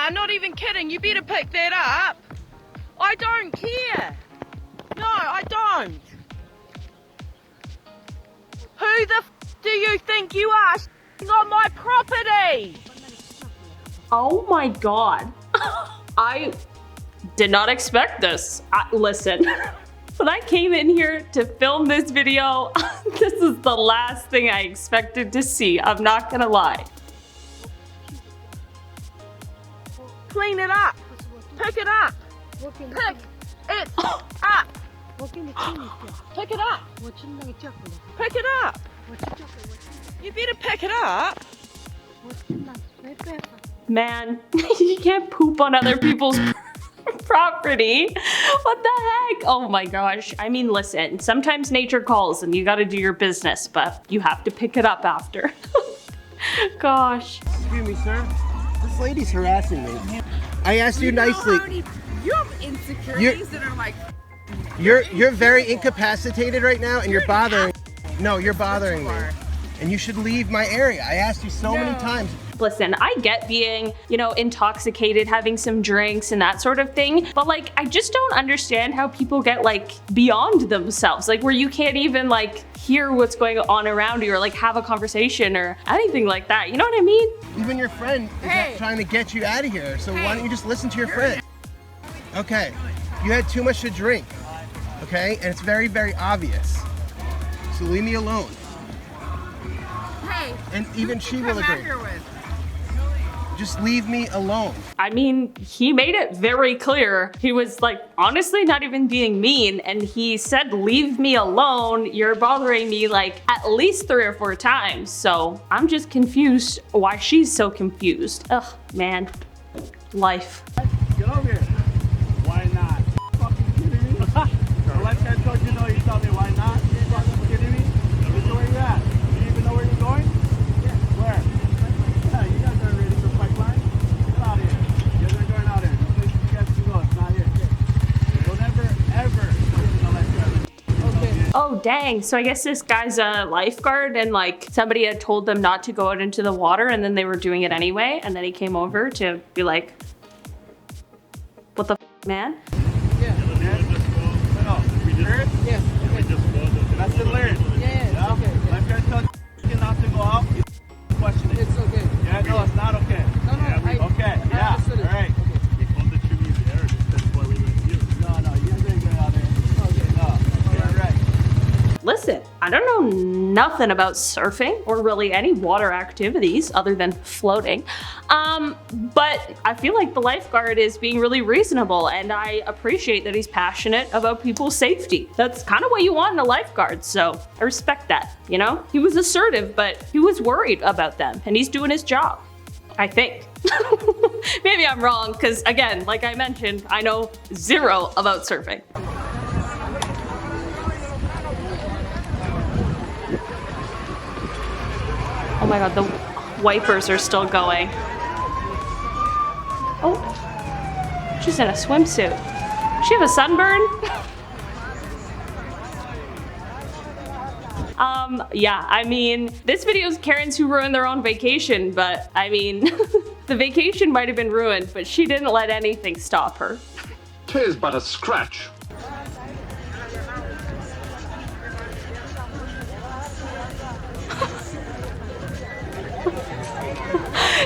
Nah, not even kidding. You better pick that up. I don't care. No, I don't. Who the f do you think you are on my property? Oh my God. I did not expect this. Listen, when I came in here to film this video, this is the last thing I expected to see. I'm not gonna lie. Clean it up. Pick it up. Pick it up. Pick it up. Pick it up. You better pick it up. Man, you can't poop on other people's property. What the heck? Oh my gosh. I mean, listen, sometimes nature calls and you gotta do your business, but you have to pick it up after. Gosh. Excuse me, sir. This lady's harassing me. I asked you nicely. You have insecurities that are like... You're very incapacitated right now and you're bothering. No, you're bothering me. And you should leave my area. I asked you so many times. Listen, I get being, you know, intoxicated, having some drinks and that sort of thing, but like, I just don't understand how people get like beyond themselves, like where you can't even like hear what's going on around you or like have a conversation or anything like that. You know what I mean? Even your friend is trying to get you out of here, so why don't you just listen to your friend? Okay, you had too much to drink, okay? And it's very, very obvious. So leave me alone. Hey, and even she will agree. Just leave me alone. I mean, he made it very clear. He was like, honestly, not even being mean. And he said, leave me alone. You're bothering me like at least 3 or 4 times. So I'm just confused why she's so confused. Ugh, man, life. Get over here. Why not? Fucking kidding me? The last guy told you no, you tell me why not? You fucking kidding me? This is where you at. You even know where you're going? Yeah. Where? Yeah, you guys aren't ready for pipeline. Get out of here. You guys aren't going out here. This place you guys can go. It's not here. Don't ever go to the lifeguard. Okay. Oh, dang. So I guess this guy's a lifeguard and like somebody had told them not to go out into the water and then they were doing it anyway. And then he came over to be like, what the f, man? Yeah. No. We just, yes. We just that's the lyrics. Yeah. Okay. Lifeguard tells you not to go out. You question it. It's okay. Yeah, no, it's not okay. No, okay. Yeah. All right. We called the tree there. That's why we went here. No, you didn't get out there. Okay. No. You're right. Listen, I don't know nothing about surfing or really any water activities other than floating. But I feel like the lifeguard is being really reasonable and I appreciate that he's passionate about people's safety. That's kind of what you want in a lifeguard, so I respect that, you know? He was assertive, but he was worried about them and he's doing his job, I think. Maybe I'm wrong, because again, like I mentioned, I know 0 about surfing. Oh my God, the wipers are still going. Oh, she's in a swimsuit. She have a sunburn? Yeah, I mean, this video is Karens who ruined their own vacation, but I mean, the vacation might have been ruined, but she didn't let anything stop her. 'Tis but a scratch.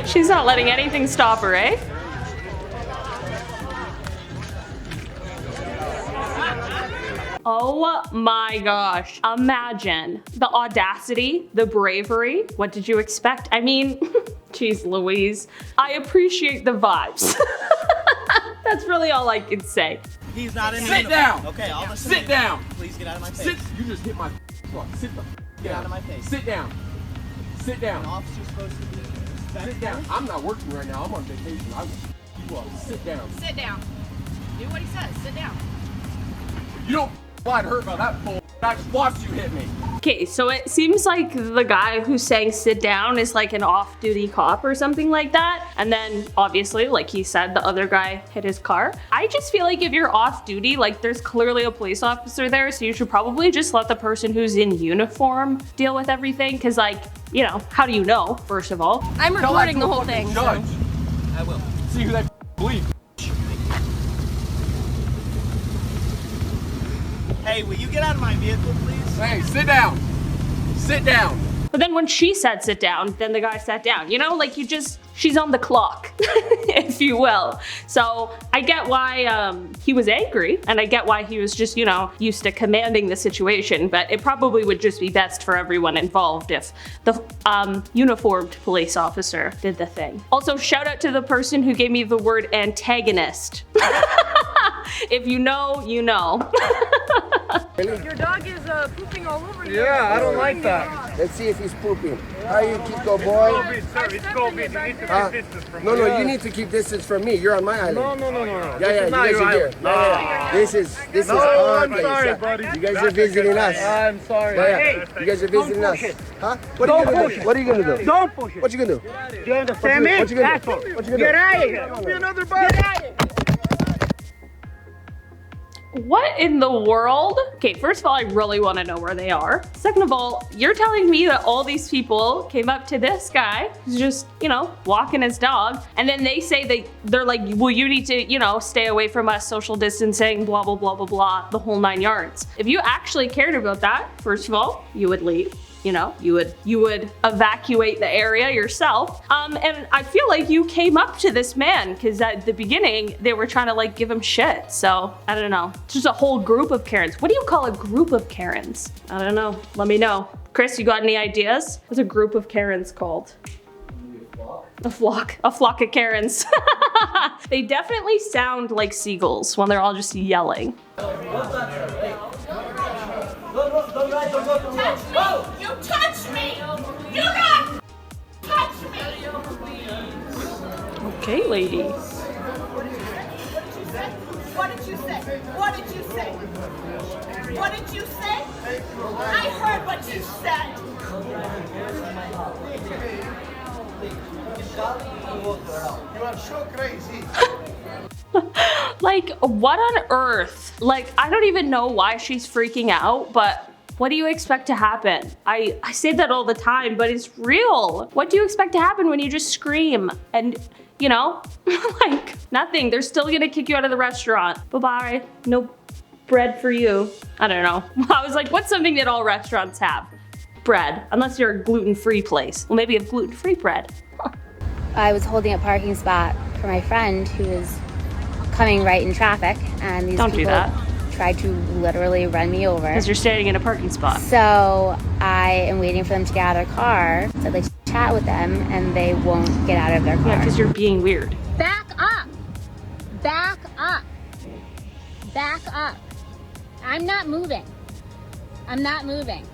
She's not letting anything stop her, eh? Oh my gosh. Imagine the audacity, the bravery. What did you expect? I mean, geez Louise. I appreciate the vibes. That's really all I can say. He's not in Sit down. Okay, I'll listen. Sit down. Please get out of my face. Sit. You just hit my fuck. Sit the Get out of my face. Sit down. Sit An down. officer's supposed to be Sit down. I'm not working right now. I'm on vacation. I will. You up. Sit down. Sit down. Do what he says. Sit down. You don't fly to hurt about that bull. I just watched you hit me. Okay, so it seems like the guy who's saying sit down is like an off-duty cop or something like that. And then obviously, like he said, the other guy hit his car. I just feel like if you're off-duty, like there's clearly a police officer there, so you should probably just let the person who's in uniform deal with everything. Cause like, you know, how do you know, first of all? I'm recording the whole thing. Judge. I will. See who that bleeds. Hey, will you get out of my vehicle, please? Hey, sit down. Sit down. But then when she said sit down, then the guy sat down. You know, like she's on the clock, if you will. So I get why he was angry, and I get why he was just, you know, used to commanding the situation, but it probably would just be best for everyone involved if the uniformed police officer did the thing. Also, shout out to the person who gave me the word antagonist. If you know, you know. Your dog is pooping all over you. Yeah, I don't like that. Let's see if he's pooping. How you keep the boy? Sir, it's COVID. You need to Huh? keep distance from No, me. no, you need to keep distance from me. You're on my island. No. Yeah, This is not you guys your are here. island. Yeah. This is No, our I'm place. sorry, Yeah. buddy. You guys are visiting us. I'm sorry. Yeah. You guys are visiting us. Huh? What are you gonna do? What are you gonna do? Don't push it. What you gonna do? Do you understand me? What you gonna do? Asshole. What you gonna Get do? out of here. Don't be another body. Get out of here. What in the world? Okay, first of all, I really want to know where they are. Second of all, you're telling me that all these people came up to this guy who's just, you know, walking his dog, and then they say they're like, well, you need to, you know, stay away from us, social distancing, blah, blah, blah, blah, blah, the whole 9 yards. If you actually cared about that, first of all, you would leave. You know, you would evacuate the area yourself. And I feel like you came up to this man because at the beginning they were trying to like give him shit. So I don't know. It's just a whole group of Karens. What do you call a group of Karens? I don't know. Let me know. Chris, you got any ideas? What's a group of Karens called? A flock of Karens. They definitely sound like seagulls when they're all just yelling. You touch me! Do not touch me! Okay, lady. What did you say? What did you say? What did you say? I heard what you said. You are so crazy. Like, what on earth? Like, I don't even know why she's freaking out, but what do you expect to happen? I say that all the time, but it's real. What do you expect to happen when you just scream? And, you know, like, nothing. They're still gonna kick you out of the restaurant. Bye-bye. No bread for you. I don't know. I was like, what's something that all restaurants have? Bread, unless you're a gluten-free place. Well, maybe you have gluten-free bread. I was holding a parking spot for my friend who was coming right in traffic, and these Don't do people that. tried to literally run me over. Because you're standing in a parking spot. So I am waiting for them to get out of their car. So I'd like to chat with them, and they won't get out of their car. Yeah, because you're being weird. Back up! Back up! Back up! I'm not moving. I'm not moving.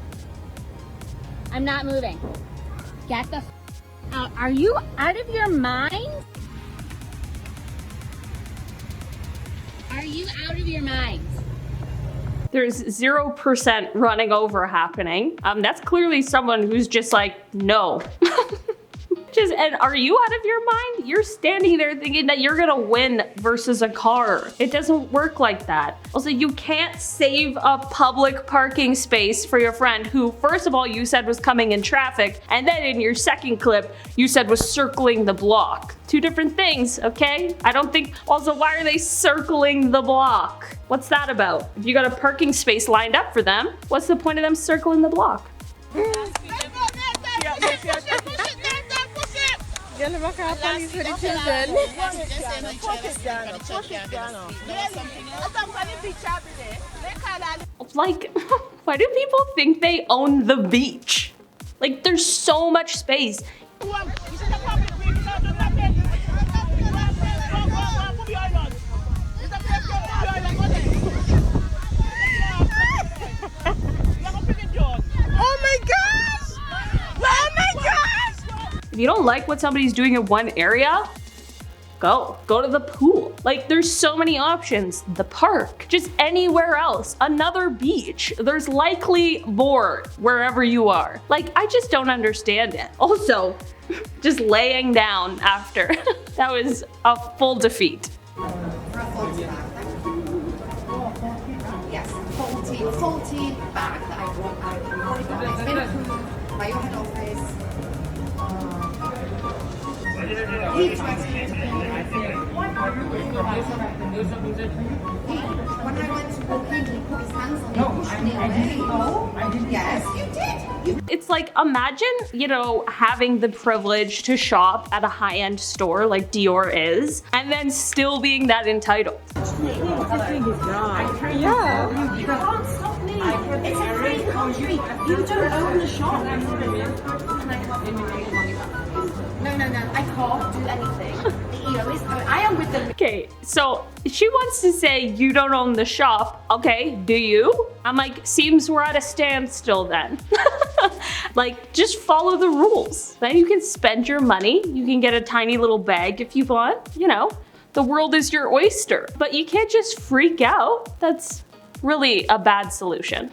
I'm not moving. Get the out. Are you out of your mind? Are you out of your mind? There's 0% running over happening. That's clearly someone who's just like, no. And are you out of your mind? You're standing there thinking that you're gonna win versus a car. It doesn't work like that. Also, you can't save a public parking space for your friend who, first of all, you said was coming in traffic, and then in your second clip, you said was circling the block. Two different things, okay? I don't think, also, why are they circling the block? What's that about? If you got a parking space lined up for them, what's the point of them circling the block? Like, why do people think they own the beach? Like, there's so much space. If you don't like what somebody's doing in one area, go to the pool. Like, there's so many options. The park, just anywhere else, another beach. There's likely more wherever you are. Like, I just don't understand it. Also, just laying down after. That was a full defeat. Yes, full team back. It's been approved by your head office. When I went to walk in, he put his hands on me and pushed me away. No, I didn't. Yes, you did. It's like, imagine, you know, having the privilege to shop at a high-end store like Dior is, and then still being that entitled. You can't stop me. It's a free country. You don't own the shop. No, I can't do anything. You know, I am with them. Okay, so she wants to say you don't own the shop. Okay, do you? I'm like, seems we're at a standstill then. Like, just follow the rules. Then you can spend your money. You can get a tiny little bag if you want. You know, the world is your oyster. But you can't just freak out. That's really a bad solution.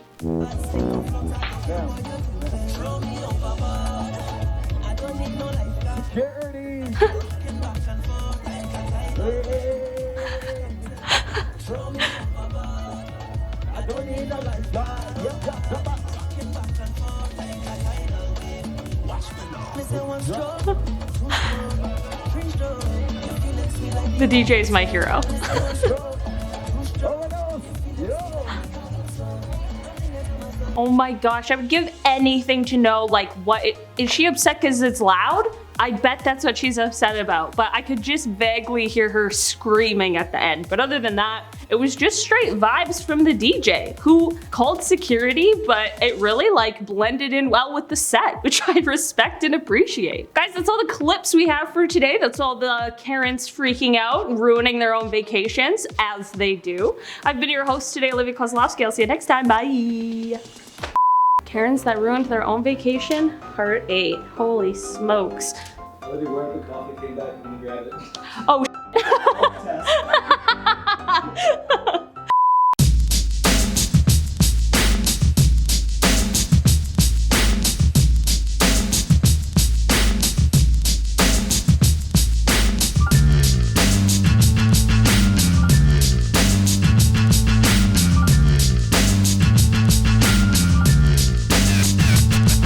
The DJ is my hero. Oh my gosh, I would give anything to know, like, is she upset because it's loud? I bet that's what she's upset about, but I could just vaguely hear her screaming at the end. But other than that, it was just straight vibes from the DJ, who called security, but it really like blended in well with the set, which I respect and appreciate. Guys, that's all the clips we have for today. That's all the Karens freaking out and ruining their own vacations, as they do. I've been your host today, Olivia Kozlowski. I'll see you next time. Bye. Karens that ruined their own vacation, part 8. Holy smokes. Olivia, where the coffee came back and you grabbed it? Oh,